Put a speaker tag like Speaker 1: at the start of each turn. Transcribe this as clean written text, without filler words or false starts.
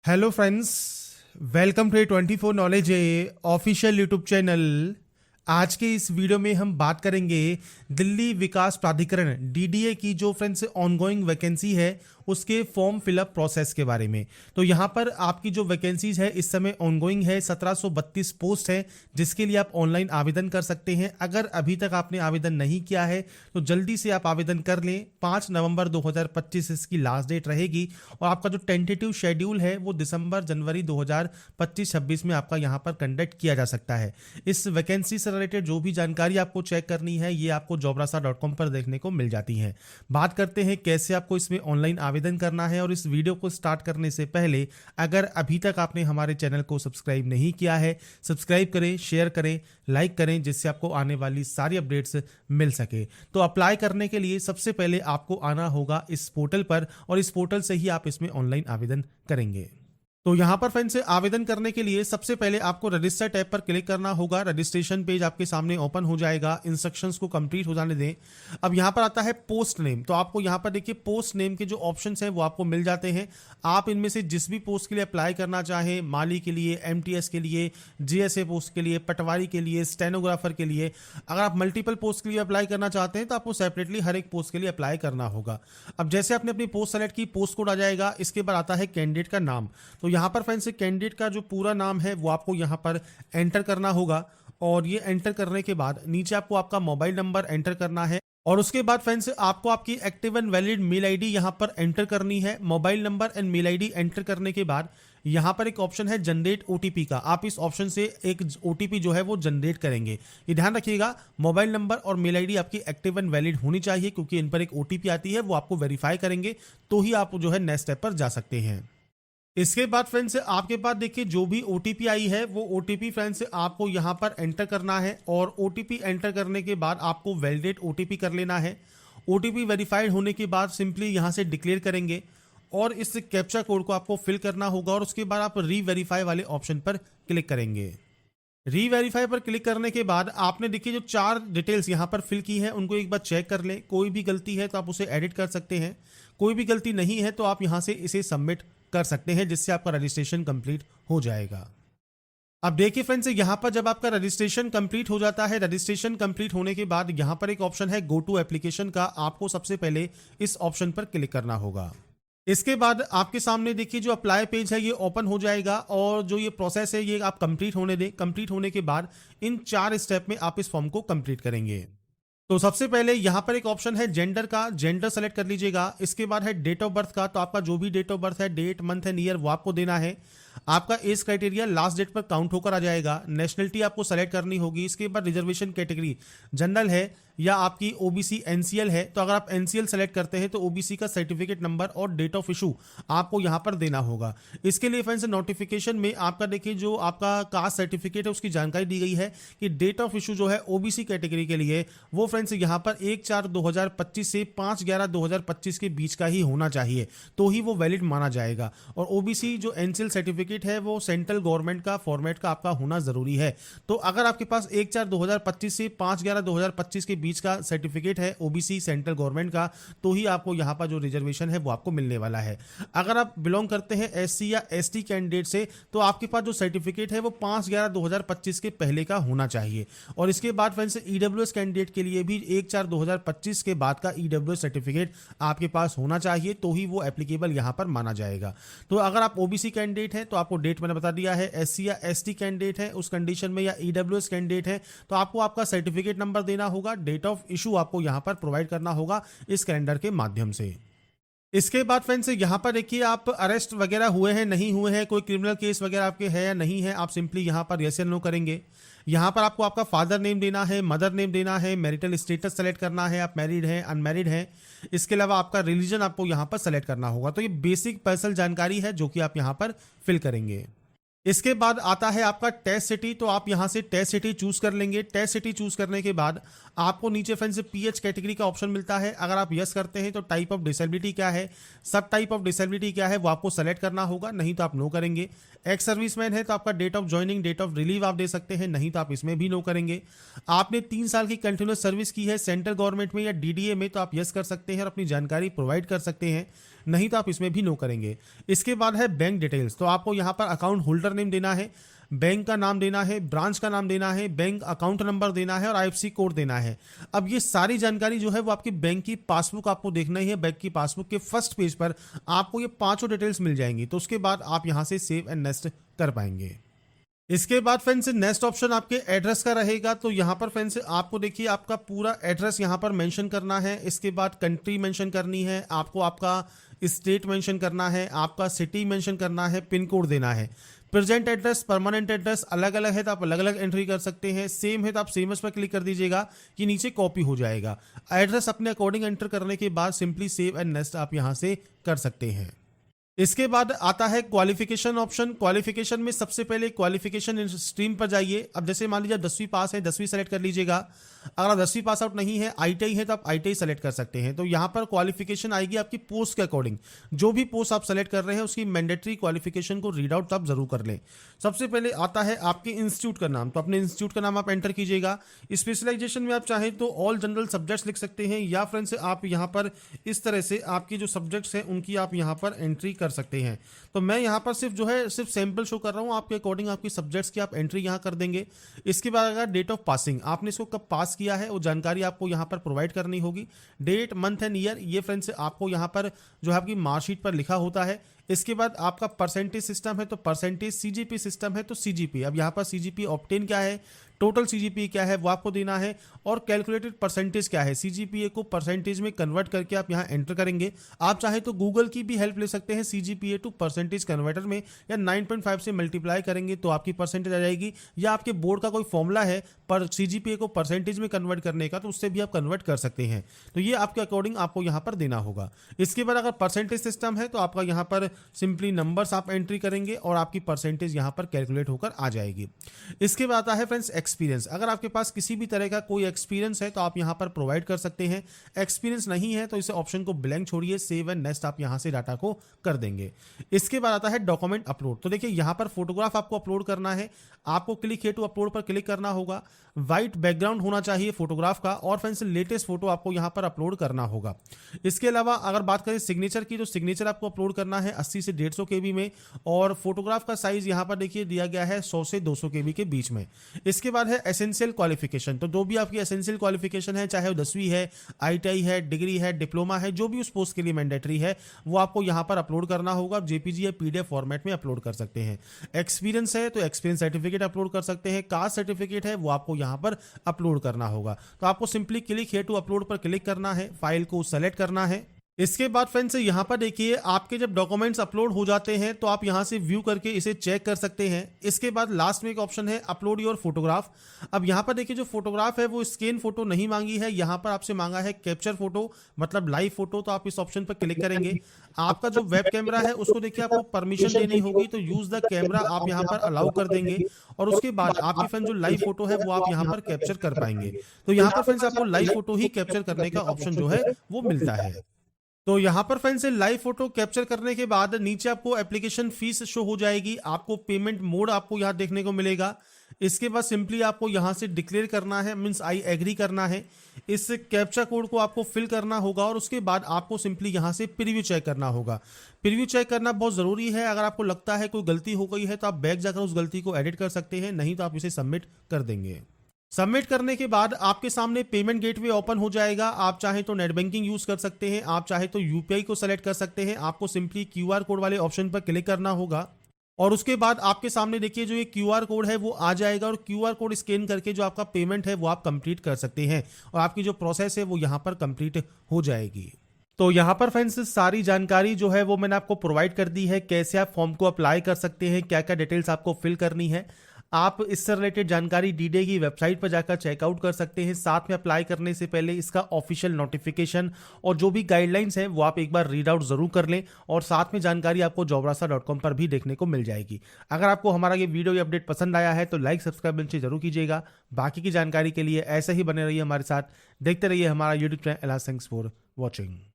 Speaker 1: Hello friends, welcome to 24 knowledge official YouTube channel. आज के इस वीडियो में हम बात करेंगे दिल्ली विकास प्राधिकरण डीडीए की जो फ्रेंड्स ऑनगोइंग वैकेंसी है उसके फॉर्म फिलअप प्रोसेस के बारे में। तो यहाँ पर आपकी जो वैकेंसीज है इस समय ऑनगोइंग है, 1732 पोस्ट है जिसके लिए आप ऑनलाइन आवेदन कर सकते हैं। अगर अभी तक आपने आवेदन नहीं किया है तो जल्दी से आप आवेदन कर लें। 5 नवंबर 2025 इसकी लास्ट डेट रहेगी और आपका जो टेंटेटिव शेड्यूल है वो दिसंबर जनवरी 2025-26 में आपका यहाँ पर कंडक्ट किया जा सकता है। इस वैकेंसी से रिलेटेड जो भी जानकारी आपको चेक करनी है ये आपको jobrasa.com पर देखने को मिल जाती है। बात करते हैं कैसे आपको इसमें ऑनलाइन आवेदन करना है। और इस वीडियो को स्टार्ट करने से पहले अगर अभी तक आपने हमारे चैनल को सब्सक्राइब नहीं किया है, सब्सक्राइब करें, शेयर करें, लाइक करें जिससे आपको आने वाली सारी अपडेट्स मिल सके। तो अप्लाई करने के लिए सबसे पहले आपको आना होगा इस पोर्टल पर और इस पोर्टल से ही आप इसमें ऑनलाइन आवेदन करेंगे। तो यहाँ पर फ्रेंड्स आवेदन करने के लिए सबसे पहले आपको रजिस्टर टैब पर क्लिक करना होगा। रजिस्ट्रेशन पेज आपके सामने ओपन हो जाएगा। इंस्ट्रक्शंस को कंप्लीट हो जाने दें। अब यहाँ पर आता है पोस्ट नेम। तो आपको यहाँ पर देखिए पोस्ट नेम के जो ऑप्शंस हैं वो आपको मिल जाते हैं। आप इनमें से जिस भी पोस्ट के लिए अप्लाई करना चाहें, माली के लिए, एमटीएस के लिए, जीएसए पोस्ट के लिए, पटवारी के लिए, स्टेनोग्राफर के लिए, अगर आप मल्टीपल पोस्ट के लिए अप्लाई करना चाहते हैं तो आपको सेपरेटली हर एक पोस्ट के लिए अप्लाई करना होगा। अब जैसे आपने अपनी पोस्ट सेलेक्ट की, पोस्ट कोड आ जाएगा। इसके बाद आता है कैंडिडेट का नाम। तो यहाँ पर फ्रेंड्स कैंडिडेट का जो पूरा नाम है वो आपको यहाँ पर एंटर करना होगा और ये एंटर करने के बाद नीचे आपको आपका मोबाइल नंबर एंटर करना है और उसके बाद फ्रेंड्स आपको आपकी active and valid mail ID यहाँ पर एंटर करनी है। Mobile number and mail ID enter करने के बाद यहाँ पर एक ऑप्शन है जनरेट ओटीपी का। आप इस ऑप्शन से एक ओटीपी जो है वो जनरेट करेंगे। ये ध्यान रखिएगा मोबाइल नंबर और मेल आईडी आपकी एक्टिव एंड वैलिड होनी चाहिए क्योंकि इन पर एक ओटीपी आती है, वो आपको वेरीफाई करेंगे तो ही आप जो है नेक्स्ट स्टेप पर जा सकते हैं। इसके बाद फ्रेंड्स आपके पास देखिए जो भी ओटीपी आई है वो ओटीपी फ्रेंड्स आपको यहाँ पर एंटर करना है और ओटीपी एंटर करने के बाद आपको वैलिडेट ओटीपी कर लेना है। ओटीपी वेरीफाइड होने के बाद सिंपली यहाँ से डिक्लेयर करेंगे और इस कैप्चा कोड को आपको फिल करना होगा और उसके बाद आप री वेरीफाई वाले ऑप्शन पर क्लिक करेंगे। री वेरीफाई पर क्लिक करने के बाद आपने देखिए जो 4 डिटेल्स यहाँ पर फिल की है उनको एक बार चेक कर लें। कोई भी गलती है तो आप उसे एडिट कर सकते हैं, कोई भी गलती नहीं है तो आप यहाँ से इसे सबमिट कर सकते हैं जिससे आपका रजिस्ट्रेशन कंप्लीट हो जाएगा। अब देखिए फ्रेंड्स यहाँ पर जब आपका रजिस्ट्रेशन कंप्लीट हो जाता है, रजिस्ट्रेशन कंप्लीट होने के बाद यहाँ पर एक ऑप्शन है गो टू एप्लीकेशन का। आपको सबसे पहले इस ऑप्शन पर क्लिक करना होगा। इसके बाद आपके सामने देखिए जो अप्लाई पेज है ये ओपन हो जाएगा और जो ये प्रोसेस है ये आप कंप्लीट होने दें। कंप्लीट होने के बाद इन 4 स्टेप में आप इस फॉर्म को कंप्लीट करेंगे। तो सबसे पहले यहाँ पर एक ऑप्शन है जेंडर का, जेंडर सेलेक्ट कर लीजिएगा। इसके बाद है डेट ऑफ बर्थ का, तो आपका जो भी डेट ऑफ बर्थ है, डेट, मंथ एंड ईयर वो आपको देना है। आपका एज क्राइटेरिया लास्ट डेट पर काउंट होकर आ जाएगा। नेशनलिटी आपको सेलेक्ट करनी होगी। इसके बाद रिजर्वेशन कैटेगरी जनरल है या आपकी ओबीसी एनसीएल है। तो अगर आप एनसीएल सेलेक्ट करते हैं तो ओबीसी का सर्टिफिकेट नंबर और डेट ऑफ इशू आपको यहां पर देना होगा। इसके लिए फ्रेंड्स नोटिफिकेशन में आपका देखिए जो आपका कास्ट सर्टिफिकेट है उसकी जानकारी दी गई है कि डेट ऑफ इशू जो है ओबीसी कैटेगरी के लिए वो फ्रेंड्स यहां पर 1/4/2025 से 5/11/2025 के बीच का ही होना चाहिए तो ही वो वैलिड माना जाएगा। और ओबीसी जो एनसीएल सर्टिफिकेट है वो सेंट्रल गवर्नमेंट का फॉर्मेट का आपका होना जरूरी है। तो अगर आपके पास 1/4/2025 से 5/11/2025 के बीच का सर्टिफिकेट है ओबीसी सेंट्रल गवर्नमेंट का तो ही आपको यहां पर जो रिजर्वेशन है वो आपको मिलने वाला है। अगर आप बिलोंग करते हैं एससी या एसटी कैंडिडेट से तो आपके पास जो सर्टिफिकेट है वो 5/11/2025 के पहले का होना चाहिए। और इसके बाद फ्रेंड्स ईडब्ल्यूएस कैंडिडेट के लिए भी 1/4/2025 के बाद का ईडब्ल्यूएस सर्टिफिकेट आपके पास होना चाहिए तो ही वो एप्लीकेबल यहां पर माना जाएगा। तो अगर आप ओबीसी कैंडिडेट है तो आपको डेट मैंने बता दिया है। एससी या एसटी कैंडिडेट है उस कंडीशन में या ईडब्ल्यूएस कैंडिडेट है तो आपको आपका सर्टिफिकेट नंबर देना होगा। डेट ऑफ इशू आपको यहां पर प्रोवाइड करना होगा इस कैलेंडर के माध्यम से। इसके बाद फ्रेंड्स यहां पर देखिए आप अरेस्ट वगैरह हुए हैं नहीं हुए हैं, कोई क्रिमिनल केस वगैरह आपके है या नहीं है, आप सिंपली यहां पर यस या नो करेंगे। यहां पर आपको आपका फादर नेम देना है, मदर नेम देना है, मैरिटल स्टेटस सेलेक्ट करना है, आप मैरिड हैं अनमैरिड हैं। इसके अलावा आपका रिलीजन आपको यहां पर सेलेक्ट करना होगा। तो ये बेसिक पर्सनल जानकारी है जो कि आप यहां पर फिल करेंगे। इसके बाद आता है आपका टेस्ट सिटी। तो आप यहां से टेस्ट सिटी चूज कर लेंगे। टेस्ट सिटी चूज करने के बाद आपको नीचे फ्रेंड्स पीएच कैटेगरी का ऑप्शन मिलता है। अगर आप यस करते हैं तो टाइप ऑफ डिसेबिलिटी क्या है, सब टाइप ऑफ डिसेबिलिटी क्या है वो आपको सेलेक्ट करना होगा, नहीं तो आप नो करेंगे। एक्स सर्विसमैन है तो आपका date of joining, date of relieve आप दे सकते हैं, नहीं तो आप इसमें भी नो करेंगे। आपने 3 साल की कंटिन्यूअस सर्विस की है सेंट्रल गवर्नमेंट में या डीडीए में तो आप यस कर सकते हैं और अपनी जानकारी प्रोवाइड कर सकते हैं। नहीं तो आप इसमें भी नो करेंगे। इसके बाद है बैंक डिटेल्स, तो आपको यहाँ पर अकाउंट होल्डर नेम देना है, बैंक का नाम देना है, ब्रांच का नाम देना है, बैंक अकाउंट नंबर देना है और आईएफएससी कोड देना है। अब ये सारी जानकारी जो है वो आपकी बैंक की पासबुक आपको देखना ही है। बैंक की पासबुक के फर्स्ट पेज पर आपको ये पांचों डिटेल्स मिल जाएंगी, तो उसके बाद आप यहां से सेव एंड नेक्स्ट कर पाएंगे। इसके बाद फ्रेंड्स नेक्स्ट ऑप्शन आपके एड्रेस का रहेगा। तो यहाँ पर फ्रेंड्स आपको देखिए आपका पूरा एड्रेस यहाँ पर मेंशन करना है। इसके बाद कंट्री मेंशन करनी है, आपको आपका स्टेट मेंशन करना है, आपका सिटी मेंशन करना है, पिन कोड देना है। प्रेजेंट एड्रेस, परमानेंट एड्रेस अलग अलग है तो आप अलग अलग एंट्री कर सकते हैं। सेम है तो आप सेम पर क्लिक कर दीजिएगा कि नीचे कॉपी हो जाएगा। एड्रेस अपने अकॉर्डिंग एंटर करने के बाद सिंपली सेव एंड नेक्स्ट आप यहां से कर सकते हैं। इसके बाद आता है क्वालिफिकेशन ऑप्शन। क्वालिफिकेशन में सबसे पहले क्वालिफिकेशन स्ट्रीम पर जाइए। अब जैसे मान लीजिए 10वीं पास है, 10वीं सेलेक्ट कर लीजिएगा। अगर आप 10वीं पास आउट नहीं है, आईटीआई है, तो आप आईटीआई सेलेक्ट कर सकते हैं। तो यहाँ पर क्वालिफिकेशन आएगी आपकी पोस्ट के अकॉर्डिंग। जो भी पोस्ट आप सेलेक्ट कर रहे हैं उसकी मैंडेटरी क्वालिफिकेशन को रीड आउट आप जरूर कर लें। सबसे पहले आता है आपके इंस्टीट्यूट का नाम, तो अपने इंस्टीट्यूट का नाम आप एंटर कीजिएगा। स्पेशलाइजेशन में आप चाहें तो ऑल जनरल सब्जेक्ट्स लिख सकते हैं, या फ्रेंड्स आप यहाँ पर इस तरह से आपकी जो सब्जेक्ट्स हैं उनकी आप यहाँ पर एंट्री कर सकते हैं। तो मैं यहाँ पर सिर्फ सैंपल शो कर रहा हूँ, आपके अकॉर्डिंग आपकी सब्जेक्ट्स की आप एंट्री यहाँ कर देंगे। इसके बाद अगर डेट ऑफ पासिंग, आपने इसको कब पास किया है वो जानकारी आपको यहाँ पर प्रोवाइड करनी होगी। डेट, मंथ एंड ईयर ये फ्रेंड्स आपको यहाँ पर जो है आपकी मार्कशीट पर लिखा होता है। इसके बाद आपका परसेंटेज सिस्टम है तो परसेंटेज, सीजीपी सिस्टम है तो सीजीपी। अब यहाँ पर सीजीपी ऑब्टेन क्या है, टोटल सीजीपी क्या है वो आपको देना है, और कैलकुलेटेड परसेंटेज क्या है। सीजीपीए को परसेंटेज में कन्वर्ट करके आप यहाँ एंटर करेंगे। आप चाहे तो गूगल की भी हेल्प ले सकते हैं सीजीपीए टू परसेंटेज कन्वर्टर में, या 9.5 से मल्टीप्लाई करेंगे तो आपकी परसेंटेज आ जाएगी। या आपके बोर्ड का कोई फॉर्मूला है पर सीजीपीए को परसेंटेज में कन्वर्ट करने का, तो उससे भी आप कन्वर्ट कर सकते हैं। तो ये आपके अकॉर्डिंग आपको यहाँ पर देना होगा। इसके बाद अगर परसेंटेज सिस्टम है तो आपका यहाँ पर सिंपली नंबर्स आप एंट्री करेंगे और आपकी परसेंटेज यहाँ पर कैलकुलेट होकर आ जाएगी। इसके बाद आता है फ्रेंड्स एक्सपीरियंस। अगर आपके पास किसी भी तरह का कोई एक्सपीरियंस है तो आप यहाँ पर प्रोवाइड कर सकते हैं। एक्सपीरियंस नहीं है तो इस ऑप्शन को ब्लैंक छोड़िए, सेव एंड नेक्स्ट आप यहाँ से डाटा को कर देंगे। इसके बाद आता है डॉक्यूमेंट अपलोड। तो देखिए यहाँ पर फोटोग्राफ आपको अपलोड करना है, आपको क्लिक हियर टू अपलोड पर क्लिक करना होगा। व्हाइट बैकग्राउंड होना चाहिए फोटोग्राफ का, और फ्रेंड्स लेटेस्ट फोटो आपको यहाँ पर अपलोड करना होगा। इसके अलावा अगर बात करें सिग्नेचर की, तो सिग्नेचर आपको अपलोड करना है 80 से 150 KB में, और फोटोग्राफ का साइज यहाँ पर देखिए दिया गया है 100 से 200 KB के बीच में। इसके बाद है एसेंशियल क्वालिफिकेशन। तो जो भी आपकी एसेंशियल क्वालिफिकेशन है, चाहे वो 10वीं है, आईटीआई है, डिग्री है, डिप्लोमा है, जो भी उस पोस्ट के लिए मैंडेटरी है वो आपको यहाँ पर अपलोड करना होगा। जेपीजी या पीडीएफ फॉर्मेट में अपलोड कर सकते हैं। एक्सपीरियंस है तो एक्सपीरियंस सर्टिफिकेट अपलोड कर सकते हैं। कास्ट सर्टिफिकेट है वो आपको यहाँ पर अपलोड करना होगा। तो आपको simply click here to upload पर क्लिक करना है, फाइल को सेलेक्ट करना है। इसके बाद फ्रेंड्स यहाँ पर देखिए आपके जब डॉक्यूमेंट्स अपलोड हो जाते हैं तो आप यहाँ से व्यू करके इसे चेक कर सकते हैं। इसके बाद लास्ट में एक ऑप्शन है अपलोड योर फोटोग्राफ। अब यहाँ पर देखिए जो फोटोग्राफ है वो स्कैन फोटो नहीं मांगी है, यहाँ पर आपसे मांगा है कैप्चर फोटो, मतलब लाइव फोटो। तो आप इस ऑप्शन पर क्लिक करेंगे। आपका जो वेब कैमरा है उसको देखिए आपको परमिशन देनी होगी, तो यूज द कैमरा आप यहाँ पर अलाउ कर देंगे, और उसके बाद आपकी फ्रेंड जो लाइव फोटो है वो आप यहाँ पर कैप्चर कर पाएंगे। तो यहाँ पर फ्रेंड्स आपको लाइव फोटो ही कैप्चर करने का ऑप्शन जो है वो मिलता है। तो यहाँ पर फ्रेंड्स लाइव फोटो कैप्चर करने के बाद नीचे आपको एप्लीकेशन फीस शो हो जाएगी, आपको पेमेंट मोड आपको यहाँ देखने को मिलेगा। इसके बाद सिंपली आपको यहाँ से डिक्लेयर करना है, मींस आई एग्री करना है। इस कैप्चा कोड को आपको फिल करना होगा, और उसके बाद आपको सिंपली यहाँ से प्रीव्यू चेक करना होगा। प्रीव्यू चेक करना बहुत ज़रूरी है। अगर आपको लगता है कोई गलती हो गई है तो आप बैक जाकर उस गलती को एडिट कर सकते हैं, नहीं तो आप इसे सबमिट कर देंगे। सबमिट करने के बाद आपके सामने पेमेंट गेटवे ओपन हो जाएगा। आप चाहे तो नेट बैंकिंग यूज कर सकते हैं, आप चाहे तो यूपीआई को सेलेक्ट कर सकते हैं। आपको सिंपली क्यूआर कोड वाले ऑप्शन पर क्लिक करना होगा, और उसके बाद आपके सामने देखिए जो ये क्यूआर कोड है वो आ जाएगा, और क्यूआर कोड स्कैन करके जो आपका पेमेंट है वो आप कंप्लीट कर सकते हैं, और आपकी जो प्रोसेस है वो यहाँ पर कंप्लीट हो जाएगी। तो यहाँ पर फ्रेंड्स सारी जानकारी जो है वो मैंने आपको प्रोवाइड कर दी है, कैसे आप फॉर्म को अप्लाई कर सकते हैं, क्या क्या डिटेल्स आपको फिल करनी है। आप इससे रिलेटेड जानकारी डीडीए की वेबसाइट पर जाकर चेकआउट कर सकते हैं। साथ में अप्लाई करने से पहले इसका ऑफिशियल नोटिफिकेशन और जो भी गाइडलाइंस है वो आप एक बार रीड आउट जरूर कर लें, और साथ में जानकारी आपको jobrasa.com पर भी देखने को मिल जाएगी। अगर आपको हमारा ये वीडियो या अपडेट पसंद आया है तो लाइक सब्सक्राइब नीचे जरूर कीजिएगा। बाकी की जानकारी के लिए ऐसे ही बने रहिए हमारे साथ, देखते रहिए हमारा YouTube channel. Thanks for watching.